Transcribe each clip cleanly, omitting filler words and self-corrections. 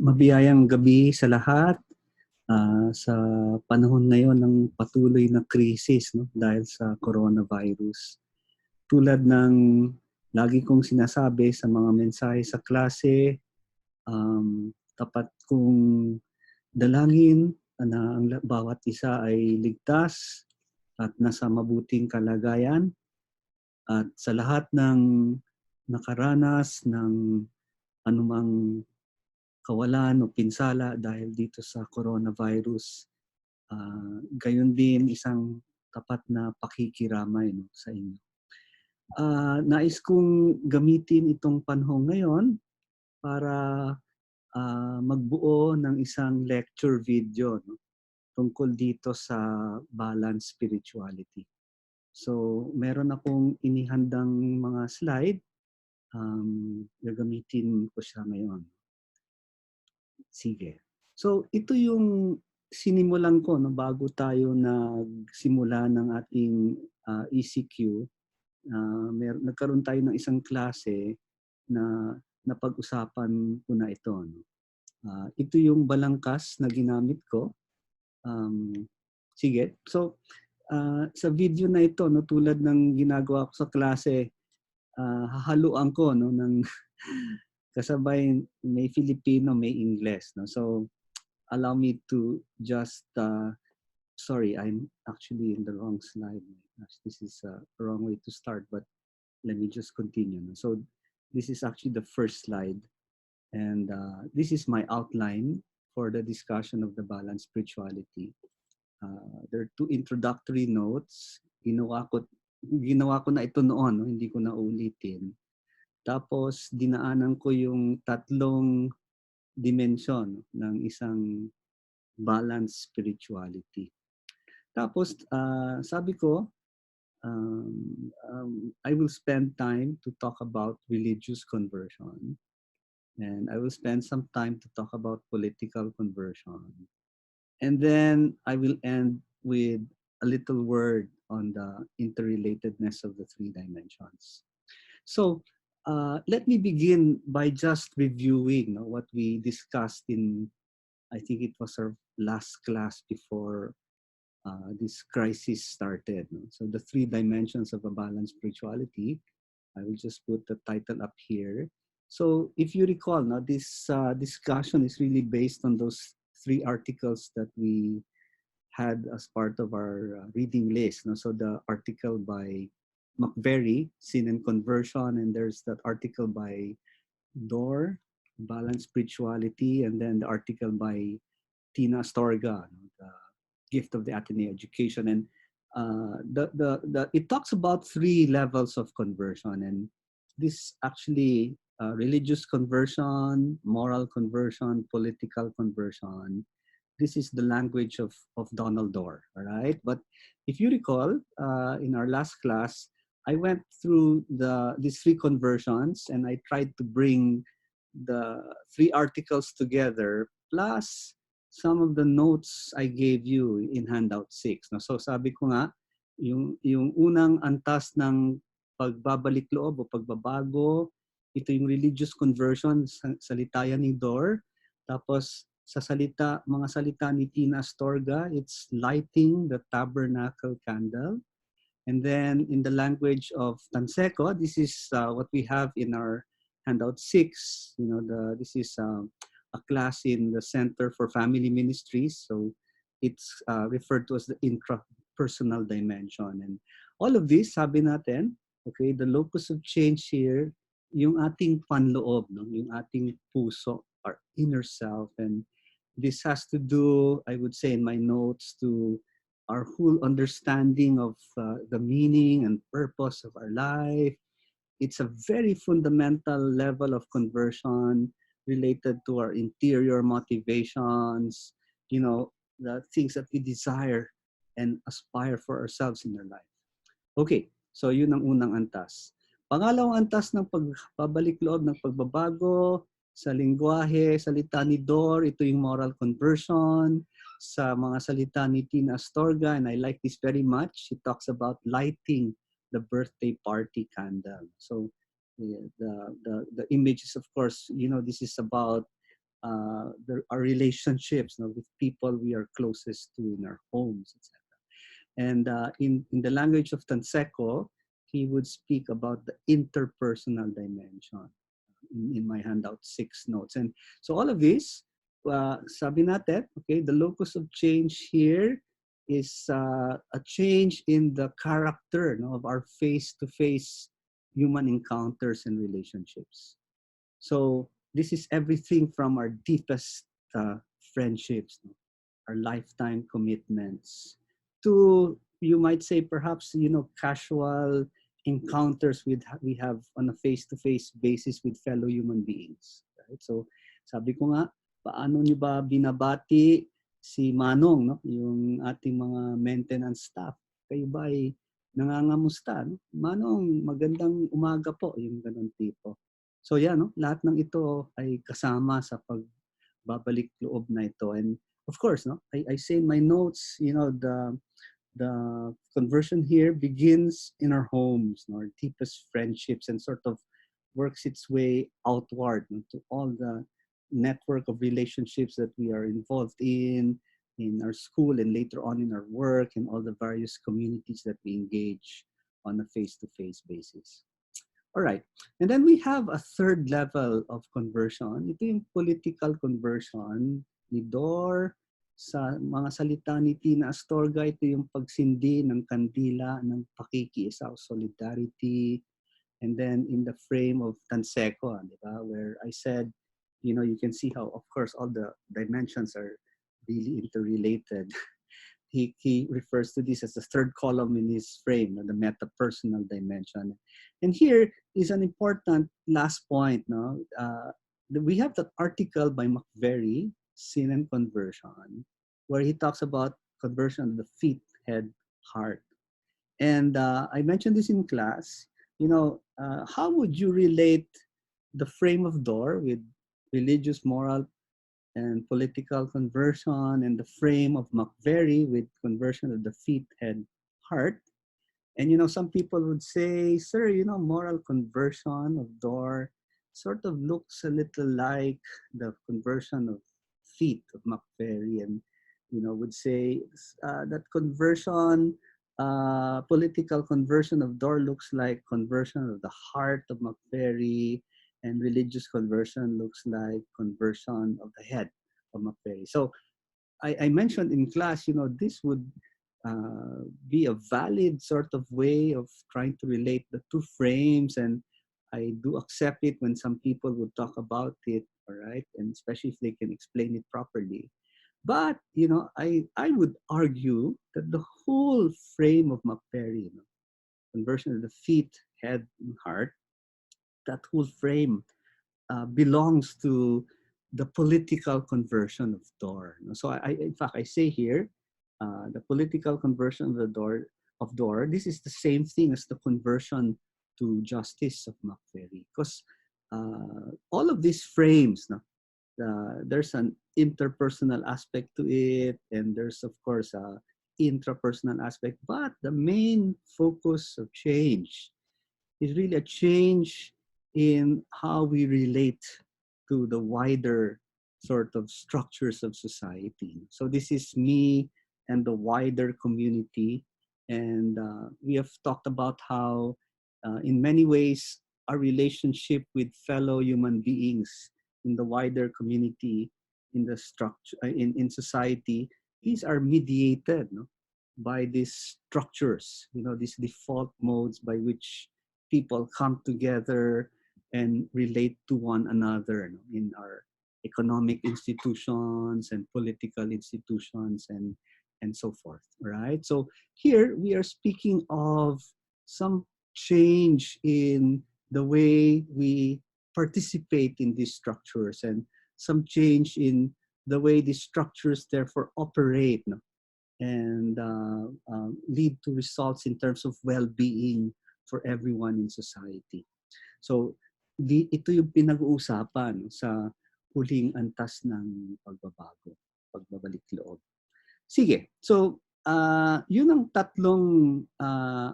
Mabiyayang gabi sa lahat sa panahon ngayon ng patuloy na krisis, no, dahil sa coronavirus. Tulad ng lagi kong sinasabi sa mga mensahe sa klase, tapat kong dalangin na ang bawat isa ay ligtas at nasa mabuting kalagayan, at sa lahat ng nakaranas ng anumang kawalan o pinsala dahil dito sa coronavirus, gayon din isang tapat na pakikiramay, no, sa inyo. Nais kong gamitin itong panahon ngayon para magbuo ng isang lecture video, no, tungkol dito sa balanced spirituality. So, meron akong inihandang mga slide. Gagamitin ko siya ngayon. Sige. So, ito yung sinimulan ko, no, bago tayo nagsimula ng ating ECQ. Nagkaroon tayo ng isang klase na napag-usapan ko na ito. No? Ito yung balangkas na ginamit ko. Sige. So, sa video na ito, no, tulad ng ginagawa ko sa klase, hahaluan ko, no, ng kasabay may Filipino, may English. No? So, allow me to just, sorry, I'm actually in the wrong slide. This is a wrong way to start, but let me just continue. So this is actually the first slide. And this is my outline for the discussion of the balanced spirituality. There are two introductory notes. Ginawa ko na ito noon, no? Hindi ko na ulitin. Tapos dinaanan ko yung tatlong dimension ng isang balanced spirituality. Tapos sabi ko, I will spend time to talk about religious conversion, and I will spend some time to talk about political conversion, and then I will end with a little word on the interrelatedness of the three dimensions. So let me begin by just reviewing, no, what we discussed in, I think it was our last class before this crisis started. No? So the three dimensions of a balanced spirituality, I will just put the title up here. So if you recall, no, this discussion is really based on those three articles that we had as part of our reading list. No? So the article by McVeary, Sin and Conversion, and there's that article by Dorr, Balanced Spirituality, and then the article by Tina Astorga, the Gift of the Ateneo Education. And it talks about three levels of conversion. And this actually, religious conversion, moral conversion, political conversion, this is the language of Donald Dorr, all right? But if you recall, in our last class, I went through these three conversions, and I tried to bring the three articles together, plus some of the notes I gave you in handout 6. No? So sabi ko nga, yung unang antas ng pagbabalik loob o pagbabago, ito yung religious conversion, salita yan ni Dorr. Tapos sa mga salita ni Tina Astorga, it's lighting the tabernacle candle. And then in the language of Tanseco, this is what we have in our handout 6. You know, this is a class in the Center for Family Ministries. So it's referred to as the intrapersonal dimension. And all of this, sabi natin, okay, the locus of change here, yung ating panloob, no? Yung ating puso, our inner self. And this has to do, I would say in my notes, to our whole understanding of the meaning and purpose of our life. It's a very fundamental level of conversion related to our interior motivations, you know, the things that we desire and aspire for ourselves in our life. Okay, so yun ang unang antas. Pangalawang antas ng pagbabalik loob ng pagbabago sa lingwahe, salita ni Dorr, ito yung moral conversion. Sa mga salita ni Tina Astorga, and I like this very much, she talks about lighting the birthday party candle. So the image is, of course, you know, this is about our relationships, you know, with people we are closest to in our homes, etc. And in the language of Tanseco, he would speak about the interpersonal dimension. In my handout, 6 notes. And so all of this, sabi natin, okay, the locus of change here is a change in the character, no, of our face-to-face human encounters and relationships. So this is everything from our deepest friendships, no, our lifetime commitments, to, you might say, perhaps, you know, casual encounters we have on a face-to-face basis with fellow human beings, right? So sabi ko nga, paano niyo ba binabati si Manong, no, yung ating mga maintenance staff? Kayo ba ay nangangamusta, no? Manong, magandang umaga po, yung ganun tipo. So yeah, no, lahat ng ito ay kasama sa pagbabalik loob na ito. And of course, no, I say in my notes, you know, the conversion here begins in our homes, no, our deepest friendships, and sort of works its way outward, no, to all the network of relationships that we are involved in our school and later on in our work, and all the various communities that we engage on a face-to-face basis. All right. And then we have a third level of conversion. Ito yung political conversion ni Dor. Sa mga salita ni Tina Astorga, ito yung pagsindi ng kandila ng pakikiisa o solidarity. And then in the frame of Tanseco, di ba, where I said, you know, you can see how, of course, all the dimensions are really interrelated. He refers to this as the third column in his frame, the meta-personal dimension. And here is an important last point. No? We have that article by McVeary, Sin and Conversion, where he talks about conversion of the feet, head, heart. And I mentioned this in class. You know, how would you relate the frame of Dor with religious, moral, and political conversion, and the frame of McVeary with conversion of the feet, head, heart? And, you know, some people would say, sir, you know, moral conversion of Dor sort of looks a little like the conversion of feet of McVeary, and, you know, would say that conversion, political conversion of Dor looks like conversion of the heart of McVeary, and religious conversion looks like conversion of the head of McVeary. So I mentioned in class, you know, this would be a valid sort of way of trying to relate the two frames, and I do accept it when some people would talk about it, all right, and especially if they can explain it properly. But, you know, I would argue that the whole frame of McVeary, you know, conversion of the feet, head, and heart, that whole frame belongs to the political conversion of Dor. So in fact, I say here, the political conversion of the Dor, this is the same thing as the conversion to justice of McVeary, because all of these frames, no, there's an interpersonal aspect to it, and there's of course a intrapersonal aspect, but the main focus of change is really a change in how we relate to the wider sort of structures of society. So this is me and the wider community. And we have talked about how, in many ways, our relationship with fellow human beings in the wider community, in the structure, in society, these are mediated, no, by these structures, you know, these default modes by which people come together and relate to one another, you know, in our economic institutions and political institutions and so forth, right? So here we are speaking of some change in the way we participate in these structures, and some change in the way these structures therefore operate, no? And lead to results in terms of well-being for everyone in society. So ito yung pinag-uusapan sa huling antas ng pagbabago, pagbabalik loob. Sige, so yun ang tatlong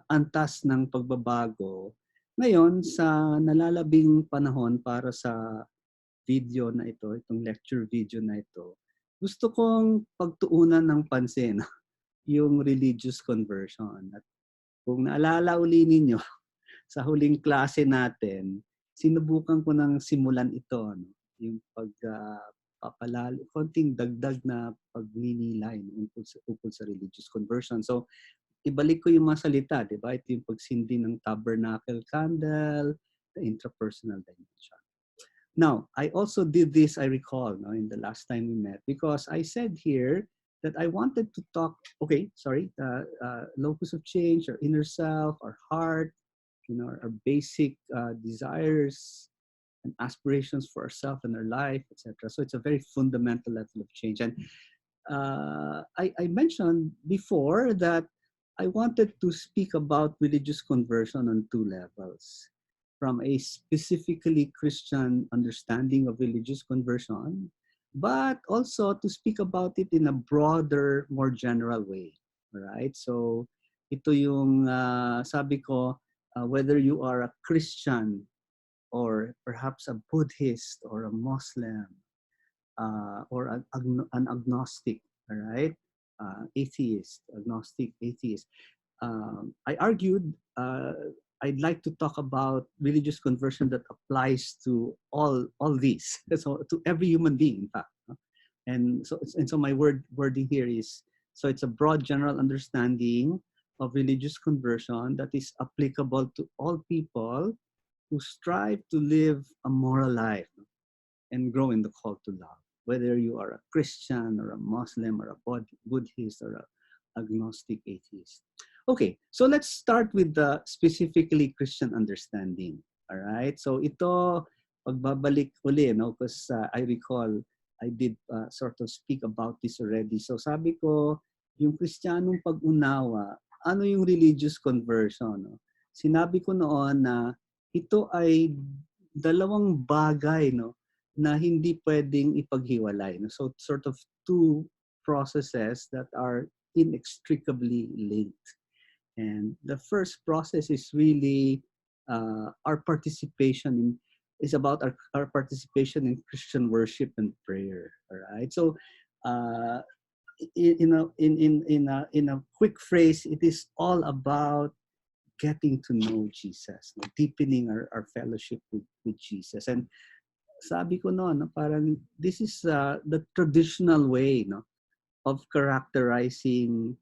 antas ng pagbabago ngayon sa nalalabing panahon para sa video na ito, itong lecture video na ito, gusto kong pagtuunan ng pansin yung religious conversion. At kung naalala uli ninyo, sa huling klase natin, sinubukan ko ng simulan ito, no? Yung konting dagdag na pagninilay ukol sa religious conversion. So, ibalik ko yung mga salita, di ba? Ito yung pagsindi ng tabernacle candle, the intrapersonal dimension. Now, I also did this, I recall, no, in the last time we met, because I said here that I wanted to talk, locus of change, our inner self, our heart, our basic desires and aspirations for ourselves and our life, etc. So it's a very fundamental level of change. And I mentioned before that I wanted to speak about religious conversion on two levels. From a specifically Christian understanding of religious conversion, but also to speak about it in a broader, more general way. Right? So ito yung sabi ko, whether you are a Christian or perhaps a Buddhist or a Muslim or an agnostic, all right? Atheist, agnostic, atheist. I argued I'd like to talk about religious conversion that applies to all these, so to every human being, in fact. And so my wording here is, so it's a broad general understanding of religious conversion that is applicable to all people who strive to live a moral life and grow in the call to love, whether you are a Christian or a Muslim or a Buddhist or a agnostic atheist. Okay, so let's start with the specifically Christian understanding. All right, so ito, pagbabalik uli, no? Because I recall I did sort of speak about this already. So sabi ko, yung Kristiyanong pag-unawa, ano yung religious conversion? No? Sinabi ko noon na ito ay dalawang bagay, no, na hindi pwedeng ipaghiwalay. No? So sort of two processes that are inextricably linked. And the first process is really our participation in, is about our participation in Christian worship and prayer. All right. So, in a quick phrase, it is all about getting to know Jesus, no? Deepening our fellowship with Jesus. And sabi ko no, parang this is the traditional way, no, of characterizing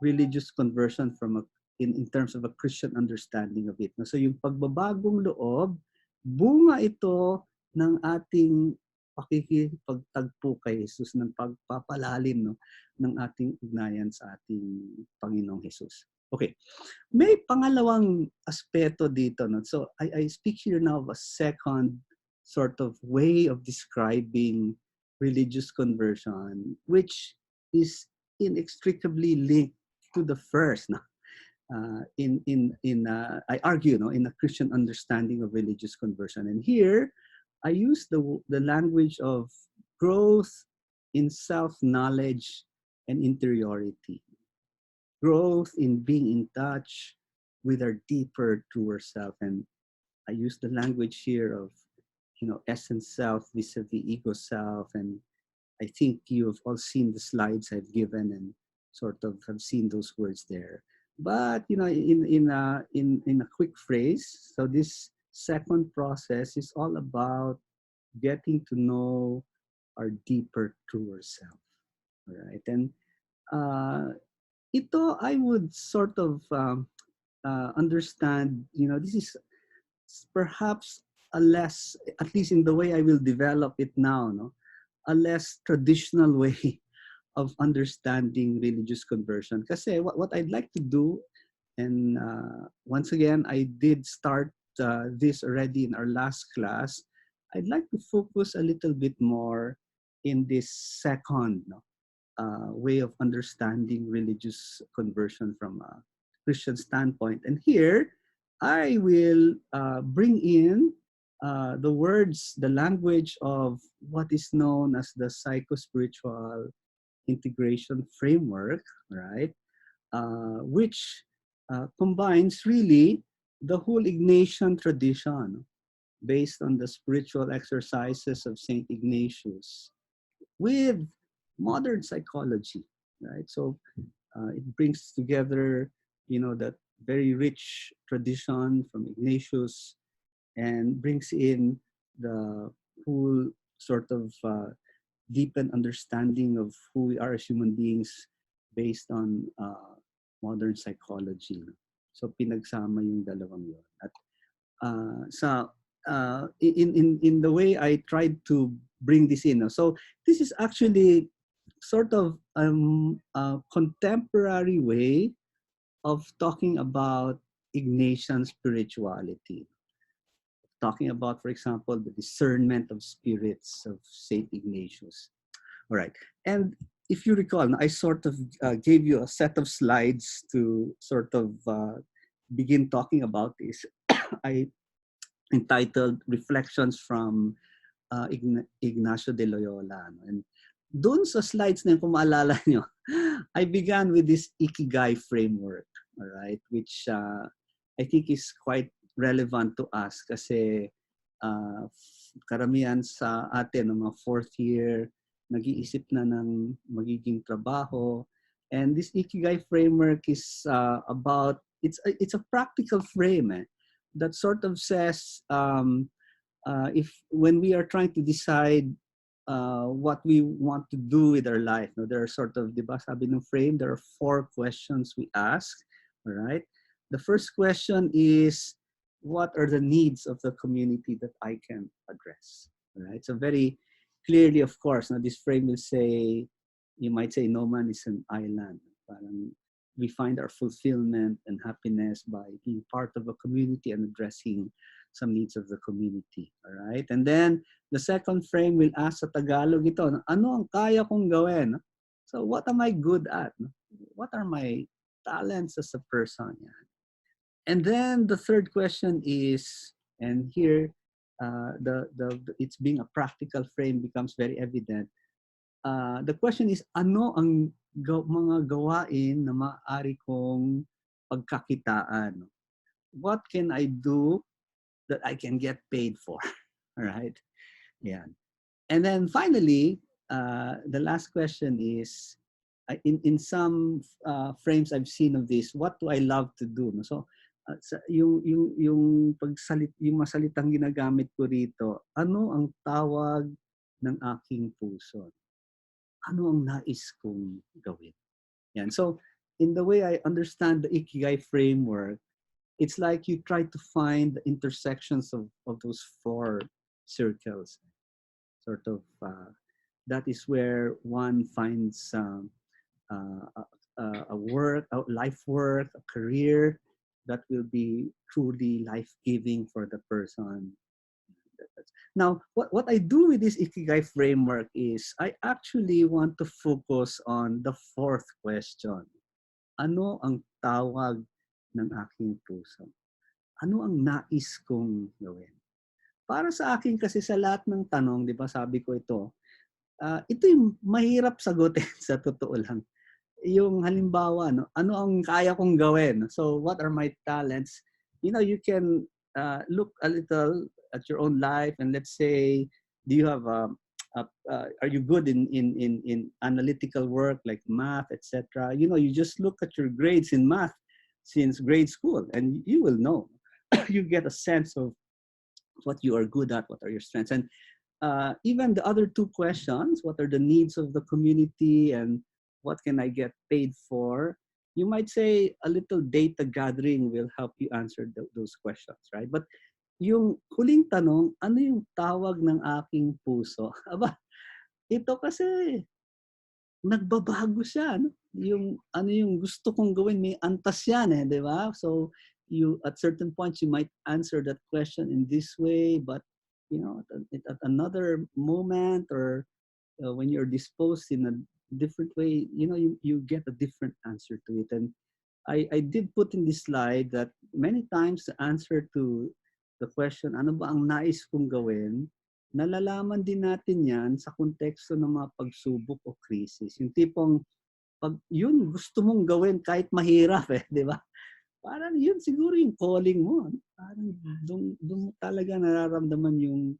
religious conversion from in terms of a Christian understanding of it. So yung pagbabagong loob, bunga ito ng ating pakikipagtagpo kay Jesus, ng pagpapalalim, no, ng ating ugnayan sa ating Panginoong Jesus. Okay, may pangalawang aspeto dito. No? So I speak here now of a second sort of way of describing religious conversion, which is inextricably linked to the first. No? I argue, no, in a Christian understanding of religious conversion. And here, I use the language of growth in self-knowledge and interiority. Growth in being in touch with our deeper, truer self. And I use the language here of, essence self vis-a-vis ego self. And I think you've all seen the slides I've given and sort of have seen those words there. But in a quick phrase, so this second process is all about getting to know our deeper, truer self. All right, and ito I would sort of understand. This is perhaps a less, at least in the way I will develop it now, no, a less traditional way of understanding religious conversion. Kasi what I'd like to do, and once again, I did start this already in our last class, I'd like to focus a little bit more in this second, no, way of understanding religious conversion from a Christian standpoint. And here, I will bring in the words, the language of what is known as the psychospiritual integration framework, right? Which combines really the whole Ignatian tradition based on the spiritual exercises of Saint Ignatius with modern psychology, right? So it brings together, that very rich tradition from Ignatius and brings in the whole sort of deepened understanding of who we are as human beings based on modern psychology. So pinagsama yung dalawang yun. At in the way I tried to bring this in. So this is actually sort of a contemporary way of talking about Ignatian spirituality. Talking about, for example, the discernment of spirits of Saint Ignatius. All right. And if you recall, I sort of gave you a set of slides to sort of begin talking about this. I entitled Reflections from Ignacio de Loyola. And doon sa slides na yun, kung maalala nyo, I began with this Ikigai framework, all right, which I think is quite relevant to us kasi karamihan sa atin, ng mga fourth year, nag-iisip na ng magiging trabaho. And this Ikigai framework is about, it's a practical frame that sort of says, if when we are trying to decide what we want to do with our life, there are sort of, diba, sabi ng frame, there are 4 questions we ask, all right? The first question is, what are the needs of the community that I can address, all right? So very clearly, of course, now this frame will say, you might say, no man is an island. Parang we find our fulfillment and happiness by being part of a community and addressing some needs of the community, all right? And then the second frame will ask sa Tagalog ito, ano ang kaya kong gawin? So what am I good at? What are my talents as a person? And then the third question is, and here it's being a practical frame becomes very evident. The question is, ano ang mga gawain na maaari kong pagkakitaan? What can I do that I can get paid for? All right. Yeah. And then finally, the last question is, in some frames I've seen of this, what do I love to do? So, yung masalitang ginagamit ko rito, ano ang tawag ng aking puso? Ano ang nais kong gawin? Yan. So, in the way I understand the Ikigai framework, it's like you try to find the intersections of those 4 circles. Sort of, that is where one finds a work, a life work, a career that will be truly life-giving for the person. Now, what I do with this Ikigai framework is I actually want to focus on the 4th question. Ano ang tawag ng aking puso? Ano ang nais kong gawin? Para sa akin kasi sa lahat ng tanong, di ba sabi ko ito yung mahirap sagutin sa totoo lang. Yung halimbawa, ano ang kaya kong gawin? So what are my talents? You can look a little at your own life and let's say, do you have are you good in analytical work like math, etc.? You just look at your grades in math since grade school and you will know. You get a sense of what you are good at, what are your strengths. And even the other 2 questions, what are the needs of the community and what can I get paid for? You might say a little data gathering will help you answer those questions, right? But yung huling tanong, ano yung tawag ng aking puso? Aba, ito kasi nagbabago siya. Yung ano yung gusto kong gawin, may antas yan di ba? So you at certain points you might answer that question in this way, but at another moment or when you're disposed in a different way, you get a different answer to it. And I did put in this slide that many times the answer to the question, ano ba ang nais kong gawin, nalalaman din natin yan sa konteksto ng mga pagsubok o krisis. Yung tipong, pag yun gusto mong gawin kahit mahirap di ba? Parang yun siguro yung calling mo. Ano? Parang doon talaga nararamdaman yung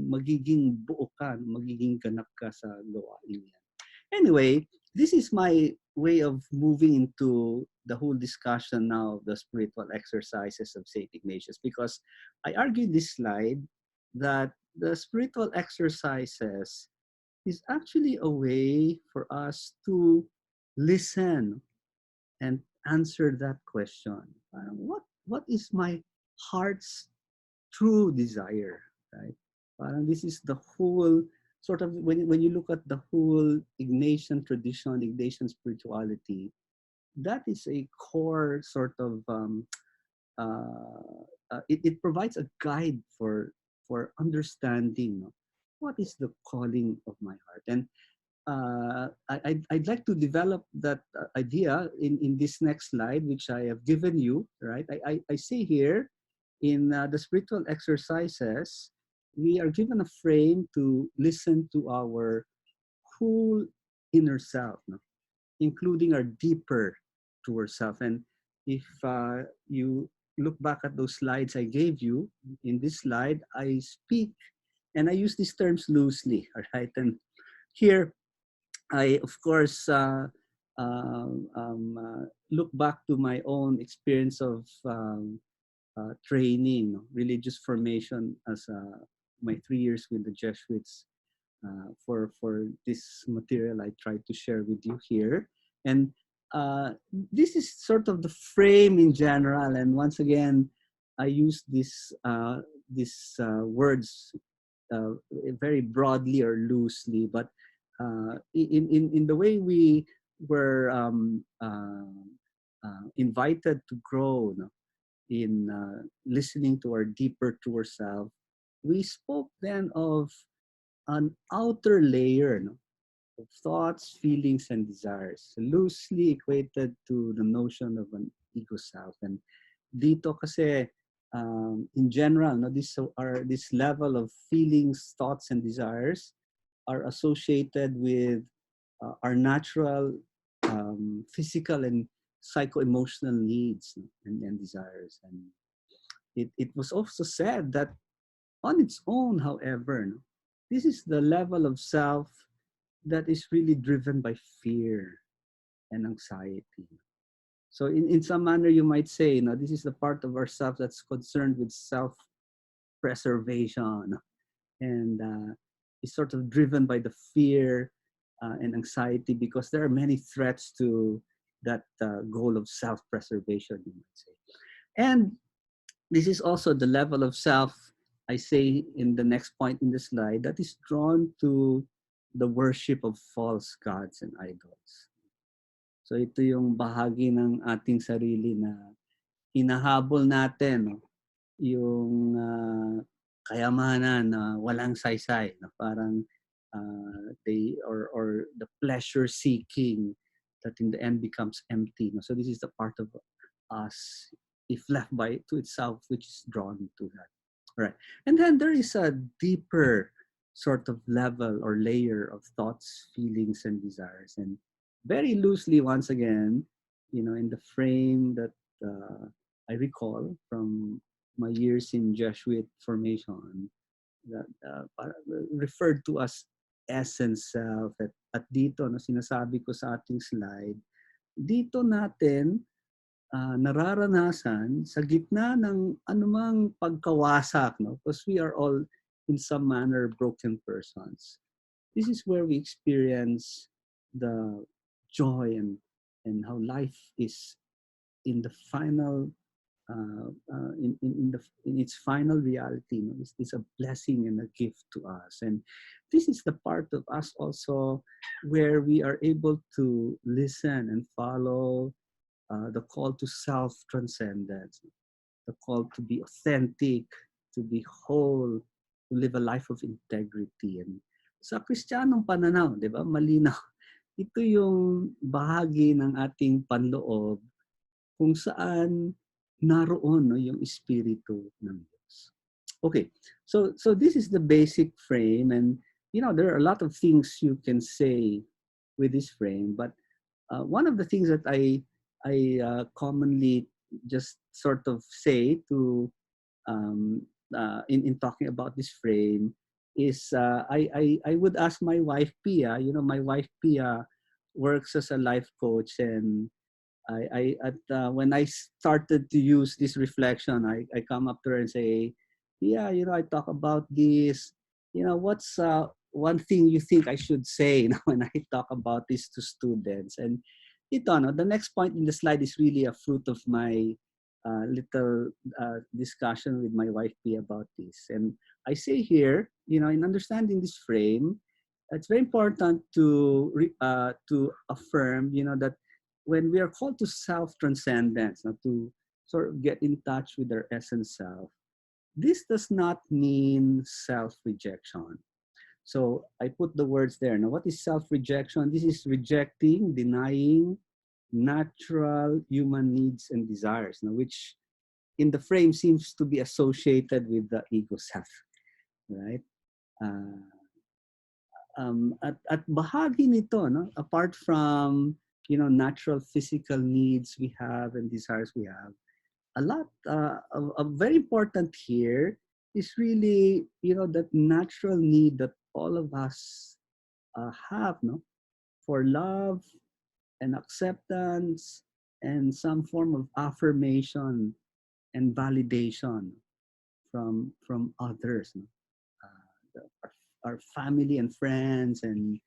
magiging buo ka, magiging ganap ka sa gawain yan. Anyway, this is my way of moving into the whole discussion now of the spiritual exercises of St. Ignatius, because I argued this slide that the spiritual exercises is actually a way for us to listen and answer that question. What is my heart's true desire, right? Parang this is the whole sort of when you look at the whole Ignatian tradition, Ignatian spirituality, that is a core sort of it provides a guide for understanding, no? What is the calling of my heart. And I'd like to develop that idea in this next slide, which I have given you, right? I say here in the spiritual exercises, we are given a frame to listen to our whole inner self, no? Including our deeper to self. And if you look back at those slides I gave you, in this slide, I speak and I use these terms loosely, all right? And here, I, of course, look back to my own experience of training, religious formation as my 3 years with the Jesuits for this material I tried to share with you here. And this is sort of the frame in general. And once again, I use these words very broadly or loosely, but in the way we were invited to grow, no, in listening to our deeper to ourselves, we spoke then of an outer layer, no, of thoughts, feelings, and desires, loosely equated to the notion of an ego self. And dito kasi, in general, no, this level of feelings, thoughts, and desires are associated with our natural physical and psycho-emotional needs, no, and desires. And it was also said that on its own, however, no, this is the level of self that is really driven by fear and anxiety. So in some manner, you might say, no, this is the part of ourself that's concerned with self-preservation and is sort of driven by the fear and anxiety because there are many threats to that goal of self-preservation, you might say. And this is also the level of self, I say in the next point in the slide, that is drawn to the worship of false gods and idols. So ito yung bahagi ng ating sarili na hinahabol natin, no? Yung kayamanan na walang saysay, na parang or the pleasure seeking that in the end becomes empty, no? So this is the part of us, if left by to itself, which is drawn to that. Right. And then there is a deeper sort of level or layer of thoughts, feelings, and desires. And very loosely, once again, in the frame that I recall from my years in Jesuit formation, that referred to as essence self. At dito, no, sinasabi ko sa ating slide, dito natin nararanasan sa gitna ng anumang pagkawasak, no? Because we are all in some manner broken persons. This is where we experience the joy and how life is in the final in its final reality, no? It's a blessing and a gift to us. And this is the part of us also where we are able to listen and follow the call to self-transcendence, the call to be authentic, to be whole, to live a life of integrity. And sa Kristiyanong pananaw, di ba, malinaw, ito yung bahagi ng ating panloob kung saan naroon, no, yung espiritu ng Diyos. Okay, so this is the basic frame, and there are a lot of things you can say with this frame, but one of the things that I commonly just sort of say to in talking about this frame is I would ask my wife Pia. You know, my wife Pia works as a life coach, and when I started to use this reflection, I come up to her and say, yeah, you know, I talk about this. You know, what's one thing you think I should say, you know, when I talk about this to students? And ito, no, the next point in the slide is really a fruit of my little discussion with my wife P about this. And I say here, you know, in understanding this frame, it's very important to affirm, you know, that when we are called to self-transcendence, to sort of get in touch with our essence self, this does not mean self-rejection. So I put the words there. Now, what is self-rejection? This is rejecting, denying natural human needs and desires, now, which in the frame seems to be associated with the ego self, right? Uh, at bahagi nito, no, apart from, you know, natural physical needs we have and desires we have, a lot very important here is really, you know, that natural need that all of us have, no, for love and acceptance and some form of affirmation and validation from others, no? Our family and friends and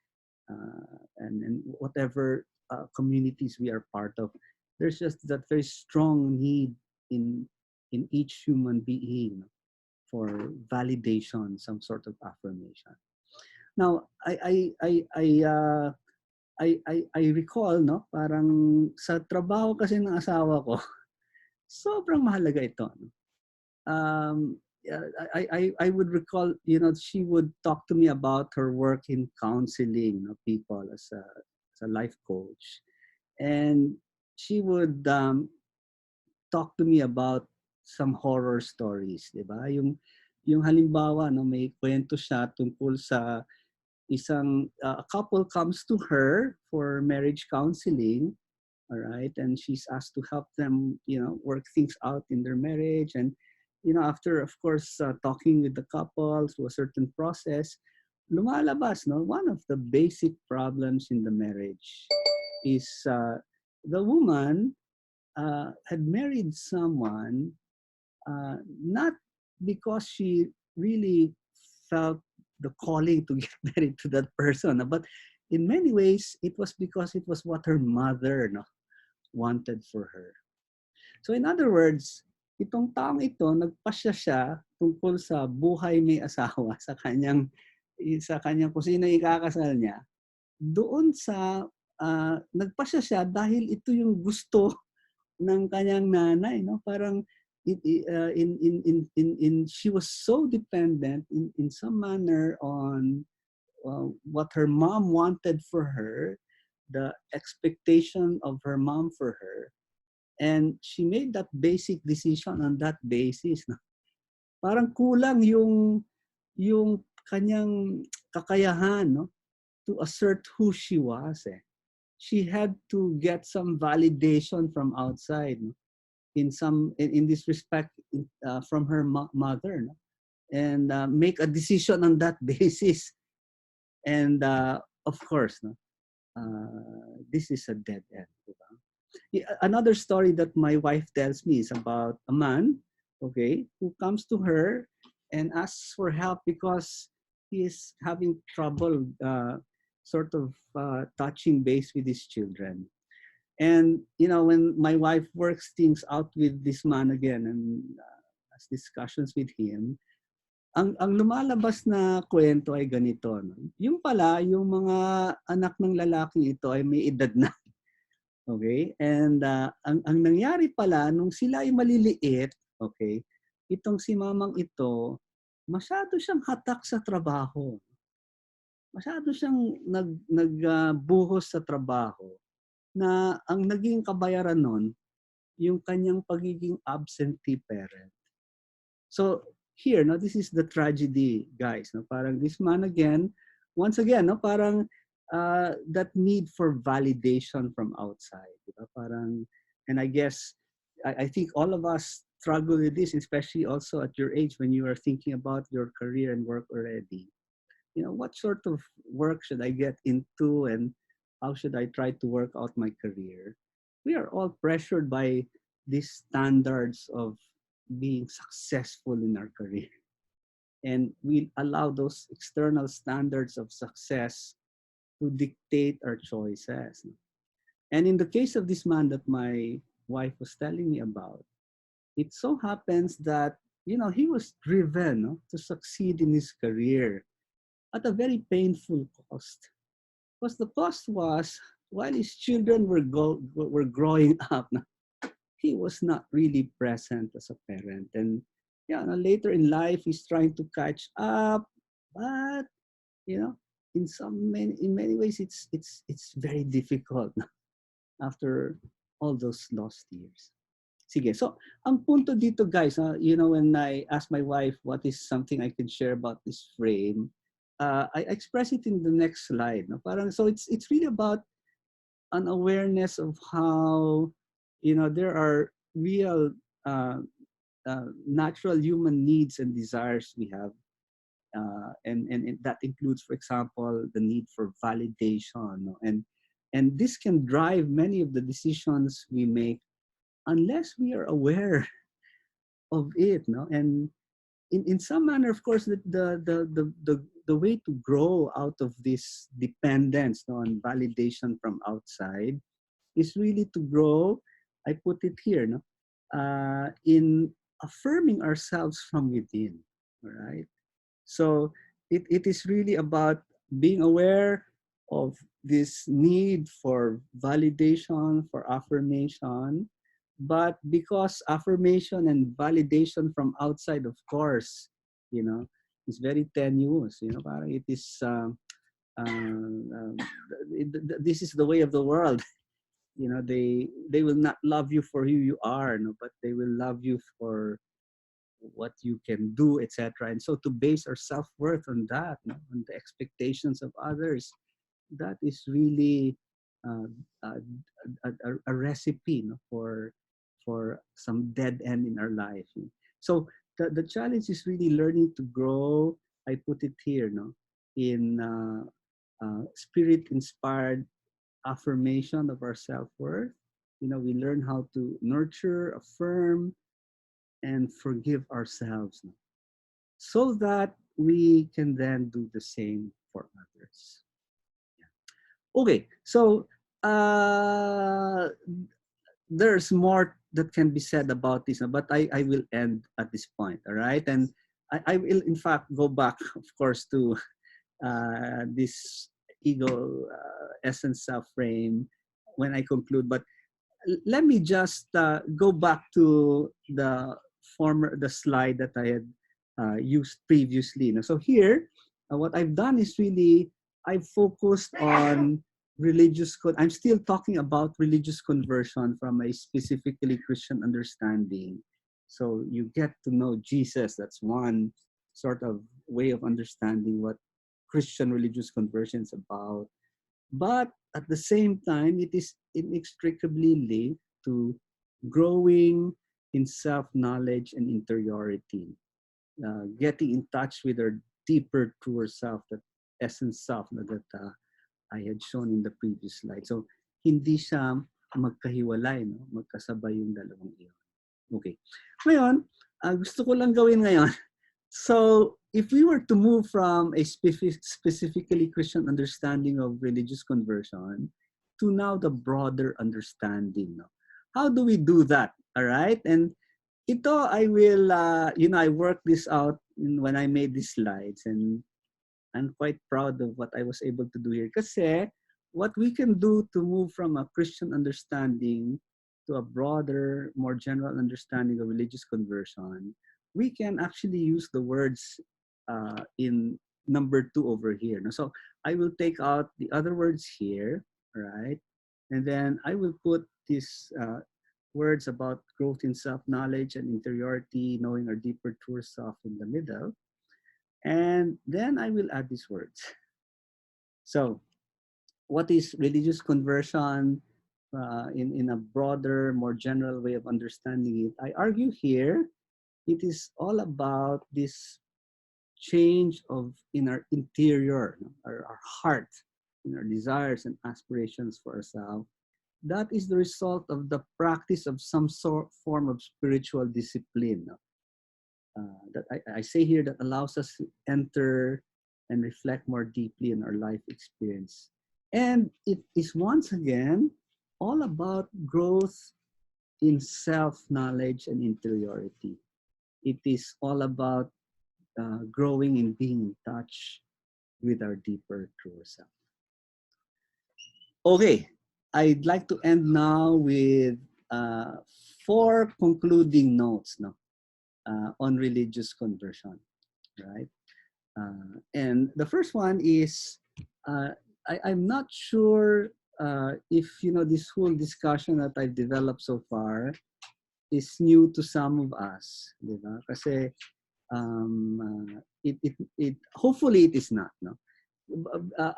whatever communities we are part of. There's just that very strong need in each human being for validation, some sort of affirmation. Now, I recall, no, parang sa trabaho kasi ng asawa ko, sobrang mahalaga ito. No? I would recall, you know, she would talk to me about her work in counseling, you know, people as a life coach. And she would talk to me about some horror stories, di ba? Yung halimbawa, no, may kwento siya tungkol sa isang a couple comes to her for marriage counseling, all right, and she's asked to help them, you know, work things out in their marriage. And you know, after of course talking with the couple through a certain process, lumalabas, no, one of the basic problems in the marriage is the woman had married someone not because she really felt the calling to get married to that person, but in many ways it was because it was what her mother, no, wanted for her. So in other words, itong taong ito, nagpasya siya tungkol sa buhay may asawa sa kanyang kung sino ikakasal niya. Doon sa nagpasya siya dahil ito yung gusto ng kanyang nanay, no? Parang she was so dependent in some manner on what her mom wanted for her, the expectation of her mom for her, and she made that basic decision on that basis. No? Parang kulang yung kanyang kakayahan, no, to assert who she was. She had to get some validation from outside, no? In this respect from her mother, no? And make a decision on that basis. And of course, no, this is a dead end. Another story that my wife tells me is about a man, okay, who comes to her and asks for help because he is having trouble sort of touching base with his children. And, you know, when my wife works things out with this man again and has discussions with him, ang lumalabas na kwento ay ganito. No? Yung pala, yung mga anak ng lalaki ito ay may edad na. Okay? And ang nangyari pala, nung sila ay maliliit, okay, itong si mamang ito, masyado siyang hatak sa trabaho. Masyado siyang nagbuhos sa trabaho na ang naging kabayaran nun, yung kanyang pagiging absentee parent. So here, no, this is the tragedy, guys. No, parang this man again, once again, no, parang that need for validation from outside. Diba? Parang And I guess, I think all of us struggle with this, especially also at your age when you are thinking about your career and work already. You know, what sort of work should I get into, and how should I try to work out my career? We are all pressured by these standards of being successful in our career. And we allow those external standards of success to dictate our choices. And in the case of this man that my wife was telling me about, it so happens that, you know, he was driven, no, to succeed in his career at a very painful cost. Because the cost was, while his children were growing up, he was not really present as a parent. And yeah, later in life, he's trying to catch up, but you know, in many ways, it's very difficult after all those lost years. Sige. So, ang punto dito, guys, you know, when I asked my wife what is something I can share about this frame, I express it in the next slide. No? Parang, so it's really about an awareness of how, you know, there are real natural human needs and desires we have. And that includes, for example, the need for validation. No? And this can drive many of the decisions we make unless we are aware of it. No? And in some manner, of course, the way to grow out of this dependence, no, on validation from outside is really to grow, I put it here, no, in affirming ourselves from within, all right? So it is really about being aware of this need for validation, for affirmation, but because affirmation and validation from outside, of course, you know, is very tenuous, you know, parang it is, this is the way of the world. You know, they will not love you for who you are, no, but they will love you for what you can do, etc. And so to base our self-worth on that, no, on the expectations of others, that is really uh, a, a recipe, no, for some dead end in our life. So the challenge is really learning to grow. I put it here, no, in spirit-inspired affirmation of our self-worth. You know, we learn how to nurture, affirm, and forgive ourselves, no, so that we can then do the same for others. Okay, so there's more that can be said about this, but I will end at this point, all right? And I will, in fact, go back, of course, to this ego essence self frame when I conclude. But let me just go back to the slide that I had used previously. So here, what I've done is really I've focused on I'm still talking about religious conversion from a specifically Christian understanding. So you get to know Jesus. That's one sort of way of understanding what Christian religious conversion is about. But at the same time, it is inextricably linked to growing in self-knowledge and interiority, getting in touch with our deeper, truer self, that essence self that I had shown in the previous slide. So, hindi siya magkahiwalay, no? Magkasabay yung dalawang iyon. Okay. Ngayon, gusto ko lang gawin ngayon. So, if we were to move from a specifically Christian understanding of religious conversion to now the broader understanding, no? How do we do that? All right? And ito, I will, I worked this out when I made these slides, and I'm quite proud of what I was able to do here. Kasi what we can do to move from a Christian understanding to a broader, more general understanding of religious conversion, we can actually use the words in number 2 over here. So I will take out the other words here, right? And then I will put these words about growth in self-knowledge and interiority, knowing our deeper truer self in the middle. And then I will add these words. So what is religious conversion? in a broader, more general way of understanding it, I argue here it is all about this change of in our interior, our heart, in our desires and aspirations for ourselves. That is the result of the practice of some sort form of spiritual discipline. That I say here that allows us to enter and reflect more deeply in our life experience. And it is once again all about growth in self-knowledge and interiority. It is all about growing in being in touch with our deeper truer self. Okay, I'd like to end now with four concluding notes on religious conversion, right? And the first one is I'm not sure if this whole discussion that I've developed so far is new to some of us, di ba? Kasi it hopefully it is not, no.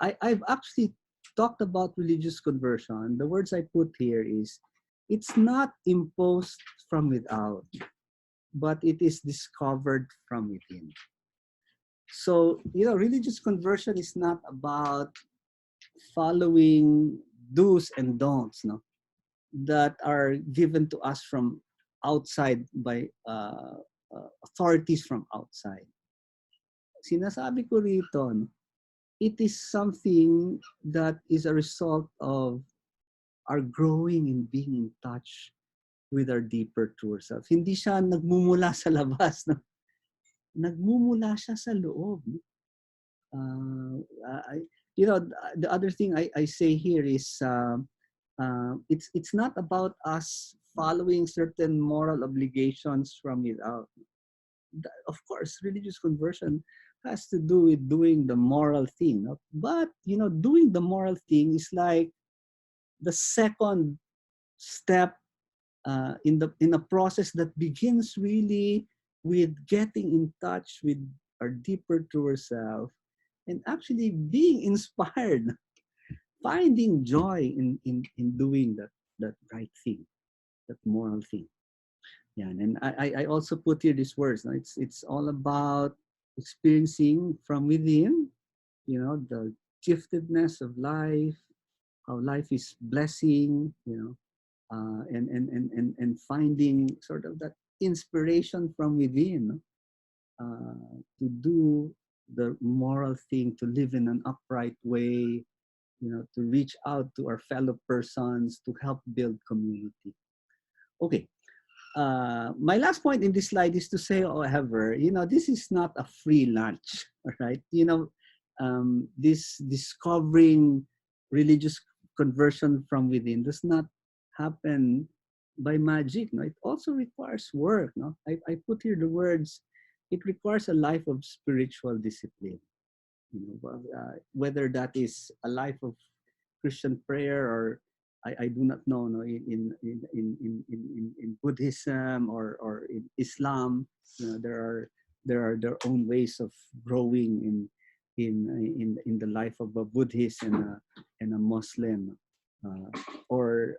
I've actually talked about religious conversion. The words I put here is it's not imposed from without, but it is discovered from within. So, religious conversion is not about following do's and don'ts, no, that are given to us from outside by authorities from outside. Sinasabi ko rito, no, it is something that is a result of our growing in being in touch with our deeper true self. Hindi siya nagmumula sa labas, no? Nagmumula siya sa loob. The other thing I say here is it's not about us following certain moral obligations from without. Of course, religious conversion has to do with doing the moral thing, no? But doing the moral thing is like the second step in a process that begins really with getting in touch with our deeper truer self and actually being inspired, finding joy in doing that right thing, that moral thing. Yeah, and I also put here these words. No? It's all about experiencing from within, the giftedness of life, how life is blessing, and finding sort of that inspiration from within to do the moral thing, to live in an upright way, to reach out to our fellow persons, to help build community. Okay. My last point in this slide is to say, however, this is not a free lunch, right? This discovering religious conversion from within does not happen by magic. No? It also requires work. No? I put here the words, it requires a life of spiritual discipline. Whether that is a life of Christian prayer or I do not know, no, in Buddhism or in Islam, there are their own ways of growing in the life of a Buddhist and a Muslim, or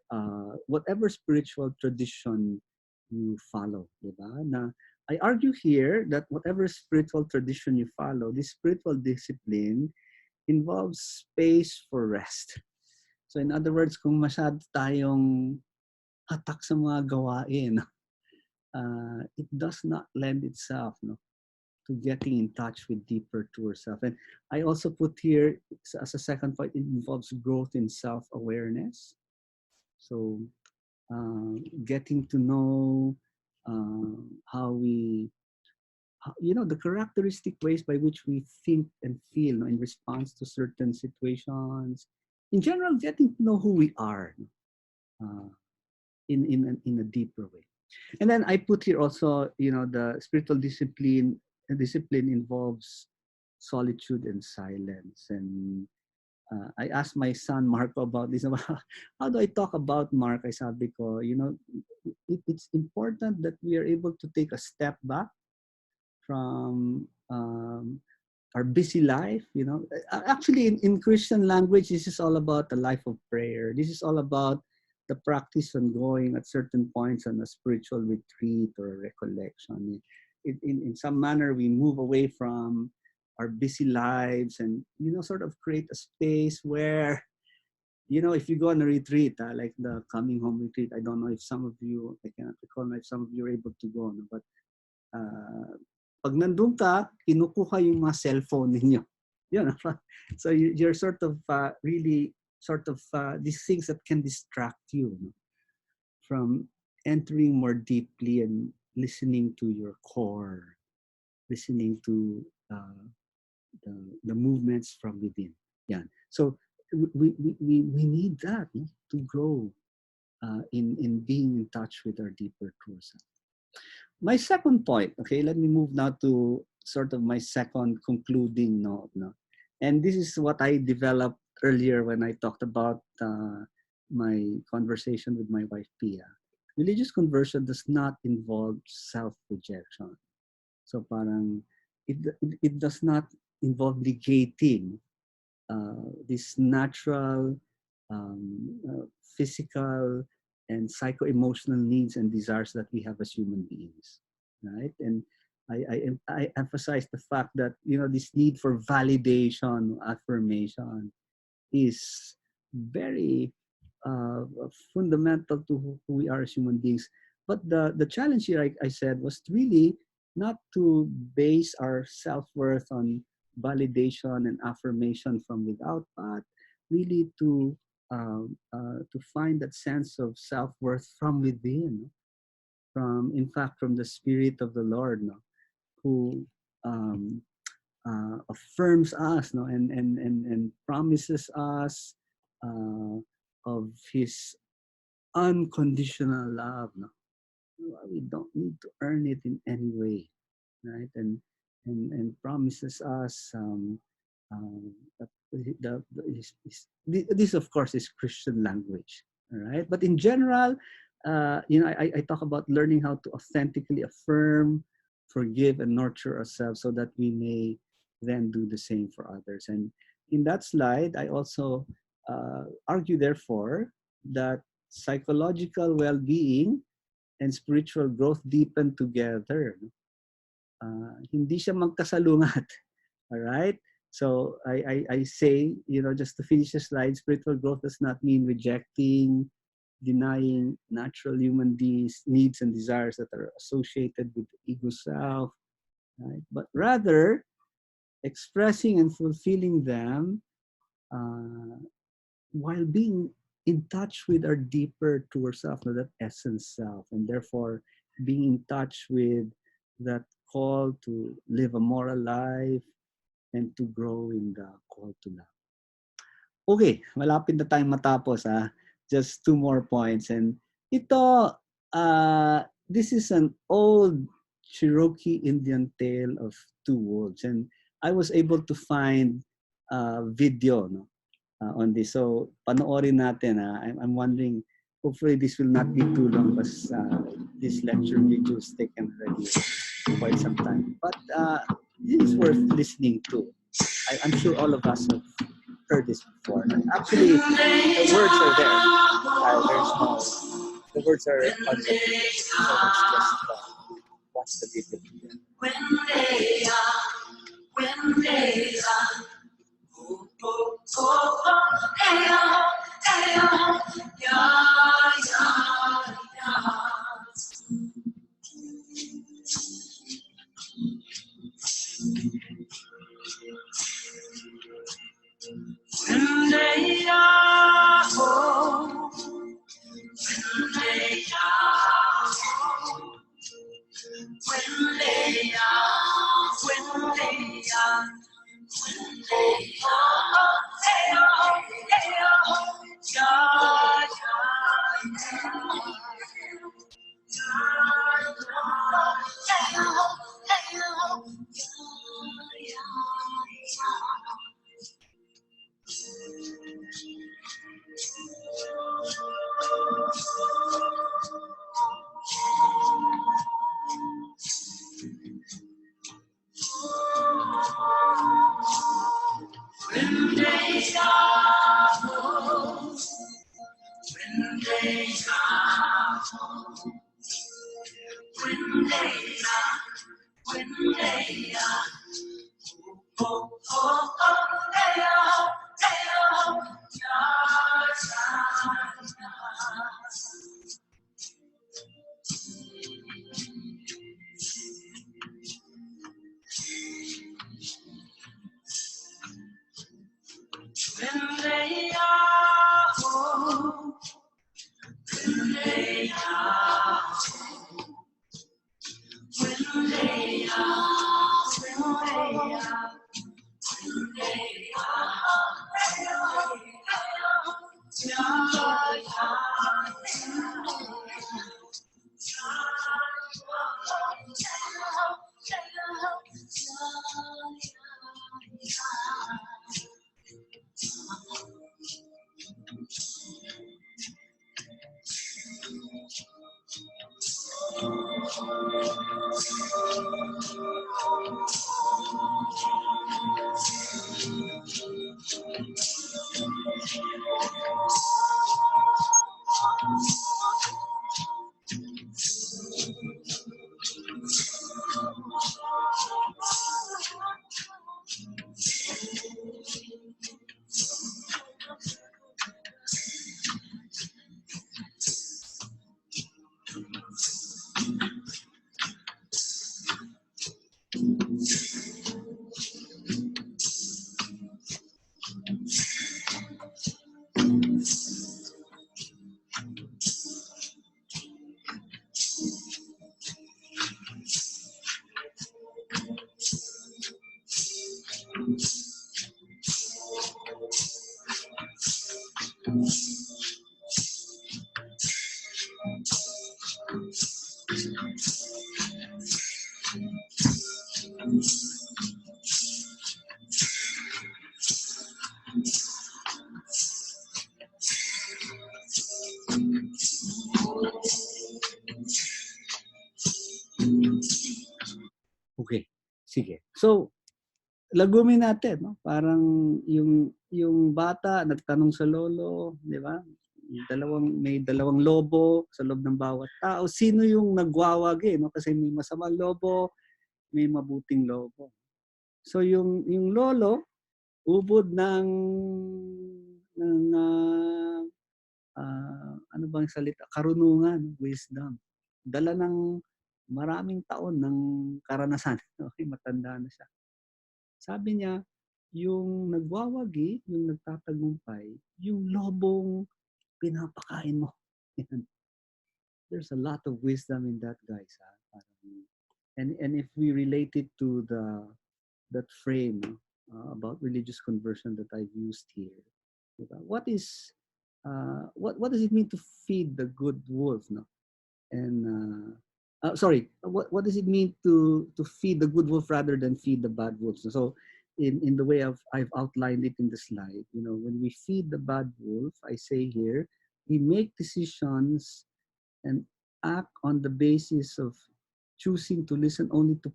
whatever spiritual tradition you follow, diba? Na I argue here that whatever spiritual tradition you follow, this spiritual discipline involves space for rest. So in other words, kung masyado tayong hatak sa mga gawain, it does not lend itself, no, to getting in touch with deeper to yourself. And I also put here as a second point, it involves growth in self-awareness. So getting to know how we, the characteristic ways by which we think and feel, no, in response to certain situations. In general, getting to know who we are in a deeper way. And then I put here also, the spiritual discipline involves solitude and silence. And I asked my son Marco about this. How do I talk about Mark? I sabi ko, it's important that we are able to take a step back from our busy life. Actually in Christian language, this is all about the life of prayer. This is all about the practice on going at certain points on a spiritual retreat or a recollection. In some manner, we move away from our busy lives and, sort of create a space where, if you go on a retreat, like the coming home retreat, I don't know if some of you, I cannot recall if some of you are able to go, no? But pag nandun ka, kinukuha yung mga cellphone ninyo. So you're sort of really sort of these things that can distract you, from entering more deeply and listening to your core, listening to the movements from within. Yeah. So we need that, no? To grow in being in touch with our deeper true self. My second point, okay, let me move now to sort of my second concluding note. No? And this is what I developed earlier when I talked about my conversation with my wife, Pia. Religious conversion does not involve self-rejection. So parang it does not involve negating this natural physical and psycho-emotional needs and desires that we have as human beings, right? And I emphasize the fact that, this need for validation, affirmation is very fundamental to who we are as human beings. But the challenge here, I said, was really not to base our self-worth on validation and affirmation from without, but really to find that sense of self-worth from within, in fact, from the Spirit of the Lord, no? Who affirms us, no? And promises us of His unconditional love. No? We don't need to earn it in any way, right? And promises us that this of course is Christian language, all right? But in general, I talk about learning how to authentically affirm, forgive, and nurture ourselves so that we may then do the same for others. And in that slide, I also argue, therefore, that psychological well-being and spiritual growth deepen together. Hindi siya magkasalungat. All right? So I say, just to finish the slide, spiritual growth does not mean rejecting, denying natural human needs and desires that are associated with the ego self, right? But rather, expressing and fulfilling them while being in touch with our deeper truer self, that essence self, and therefore being in touch with that call to live a moral life and to grow in the call to love. Okay, malapit na tayong matapos. Just two more points. And ito, this is an old Cherokee Indian tale of two wolves. And I was able to find video, no, on this. So, panoorin natin. I'm wondering, hopefully this will not be too long because this lecture video is taken already quite some time. But it is worth listening to. I'm sure all of us have heard this before. And actually, the words are there. The words are on the video. So let's just watch the video. When they are, oh, oh, oh, oh, hey, oh, yeah, yeah, yeah. When they are home, when they are home, when they are, when they are, when they are, hey oh, yeah, yeah, when they are home, when they Okay, sige. So, lagumin natin, no? Parang yung bata nagtanong sa lolo, di ba? May dalawang lobo sa loob ng bawat tao. Sino yung nagwawagi, no? Kasi may masamang lobo, may mabuting lobo. So yung lolo ubod ng ano bang salita? Karunungan, wisdom. Dala ng maraming taon ng karanasan. Okay, matanda na siya. Sabi niya, yung nagwawagi, yung nagtatagumpay, yung lobong pinapakain mo. There's a lot of wisdom in that, guys. Ha? And if we relate it to that frame about religious conversion that I've used here, what does it mean to feed the good wolf? No? And what does it mean to feed the good wolf rather than feed the bad wolf? So in the way I've outlined it in the slide, when we feed the bad wolf, I say here, we make decisions and act on the basis of choosing to listen only to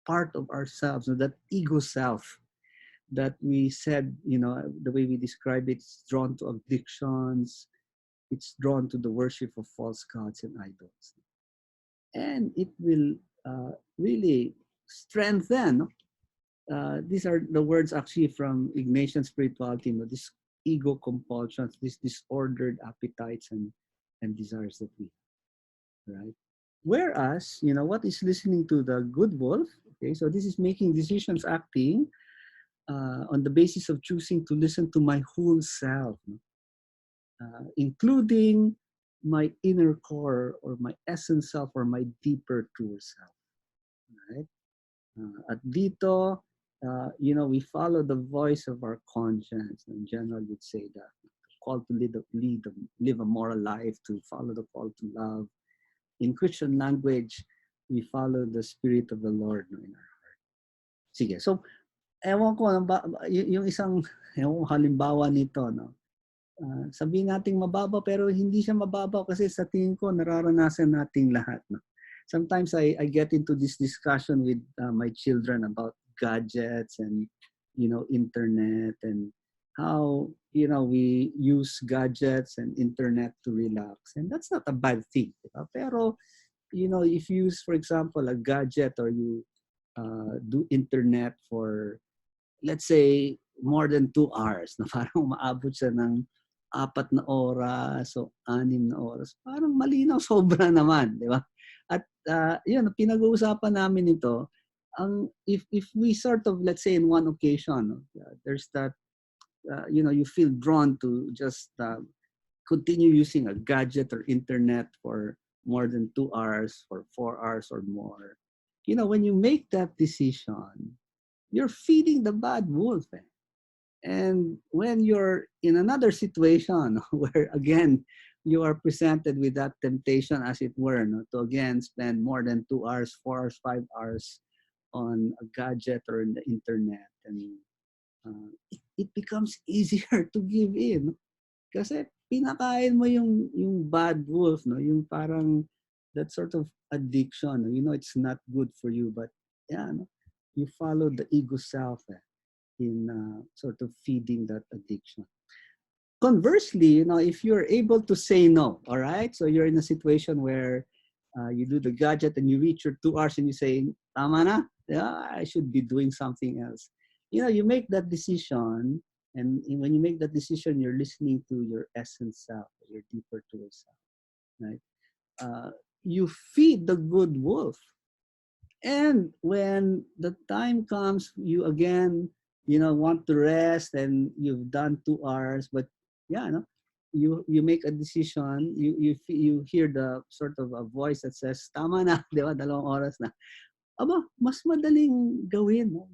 part of ourselves, that ego self that we said, the way we describe it, it's drawn to addictions, it's drawn to the worship of false gods and idols. And it will really strengthen. These are the words actually from Ignatian spirituality, this ego compulsions, these disordered appetites and desires that we have, right? Whereas, what is listening to the good wolf? Okay, so this is making decisions, acting on the basis of choosing to listen to my whole self, including my inner core or my essence self or my deeper true self, right? At dito, we follow the voice of our conscience. In general, would say that call to live a moral life, to follow the call to love. In Christian language, we follow the Spirit of the Lord in our heart. Sige, so ewan ko, yung isang halimbawa nito, no? Sabihin nating mababa, pero hindi siya mababa kasi sa tingin ko nararanasan nating lahat. No? Sometimes I get into this discussion with my children about gadgets and internet and how we use gadgets and internet to relax, and that's not a bad thing. Diba? Pero, if you use, for example, a gadget, or you do internet for, let's say, more than 2 hours, na parang maabot siya ng 4 na oras o 6 na oras, parang malinaw, sobra naman, di ba? At yun, pinag-uusapan namin ito, if we sort of, let's say, in one occasion, there's that, you feel drawn to just continue using a gadget or internet for more than 2 hours, for 4 hours or more. When you make that decision, you're feeding the bad wolf. And when you're in another situation where, again, you are presented with that temptation, as it were, no, to again spend more than 2 hours, 4 hours, 5 hours on a gadget or in the internet, and it becomes easier to give in. Kasi pinakain mo yung bad wolf, no? Yung parang that sort of addiction. It's not good for you, but yeah, no? You follow the ego self in sort of feeding that addiction. Conversely, if you're able to say no, all right? So you're in a situation where you do the gadget and you reach your 2 hours and you say, tama na, yeah, I should be doing something else. You make that decision, and when you make that decision, you're listening to your essence self, your deeper to yourself, right? You feed the good wolf. And when the time comes, you again, want to rest, and you've done 2 hours, but yeah, no, you make a decision, you hear the sort of a voice that says, tama na, di ba, 2 oras na. Aba, mas madaling gawin, no,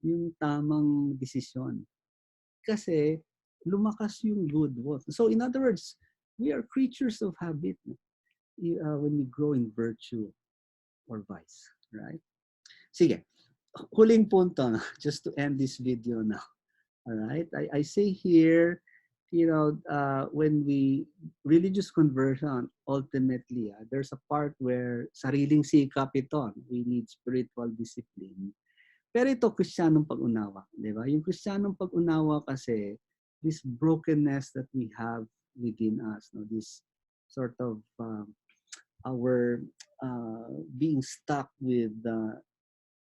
yung tamang desisyon. Kasi lumakas yung good wolf. So in other words, we are creatures of habit, no? When we grow in virtue or vice, right? Sige, huling punto na, just to end this video now. All right, I say here, when we religious conversion, ultimately, there's a part where sariling sikap ito. We need spiritual discipline. Pero ito, Kristiyanong pag-unawa, di ba? Yung Kristiyanong pag-unawa kasi, this brokenness that we have within us, no? This sort of our being stuck with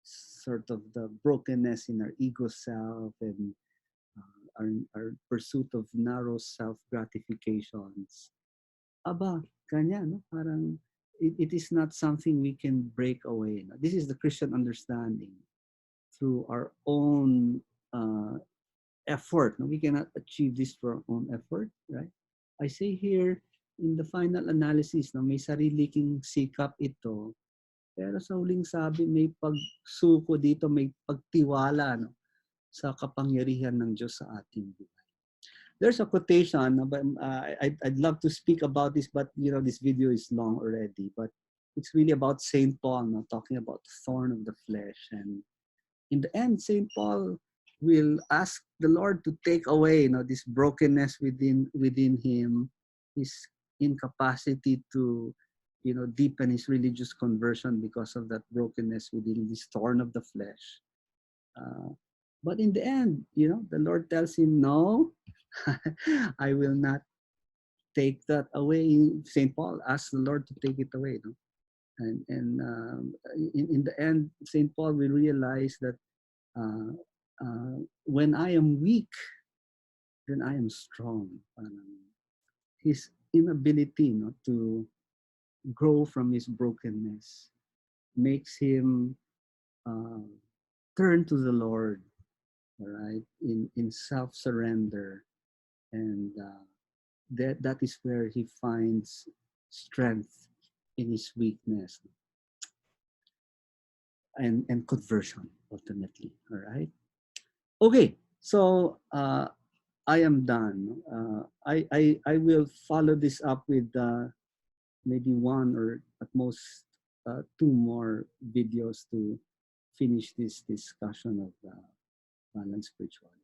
sort of the brokenness in our ego self, and our pursuit of narrow self-gratifications. Aba, kanya, no? Parang it is not something we can break away. No? This is the Christian understanding. Through our own effort, no? We cannot achieve this through our own effort, right? I say here, in the final analysis, no, may sarili king sikap ito. Pero sa huling sabi, may pagsuko dito, may pagtiwala, no, sa kapangyarihan ng Diyos sa ating buhay. There's a quotation, but I'd love to speak about this, but this video is long already. But it's really about Saint Paul, no, talking about the thorn of the flesh. And in the end, Saint Paul will ask the Lord to take away, this brokenness within him, his incapacity to deepen his religious conversion because of that brokenness within this thorn of the flesh. But in the end, the Lord tells him, no, I will not take that away. St. Paul asks the Lord to take it away. No? And in the end, St. Paul will realize that when I am weak, then I am strong. His inability to grow from his brokenness makes him turn to the Lord, right, in self-surrender, and that is where he finds strength in his weakness, and conversion ultimately. All right. Okay, so I am done. I will follow this up with maybe one or at most 2 more videos to finish this discussion of balanced spirituality.